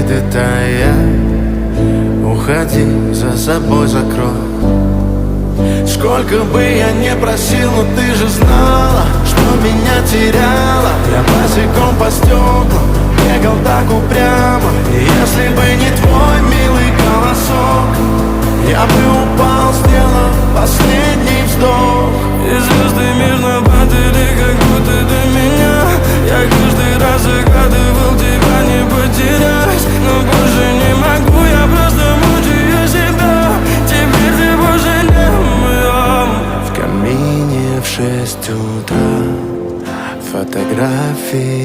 ты тая, уходи, за собой закрой. Сколько бы я не просил, но ты же знала, что меня теряла. Я босиком по стеклам бегал так упрямо. И если бы не твой милый голосок, я бы упал, сделав последний вздох. И звезды мирно падали, как будто до меня. Я каждый раз загадывал тебя не потерять, но больше не могу, я просто мучаю себя. Теперь ты больше не моя. В камине в 6 утра фотографии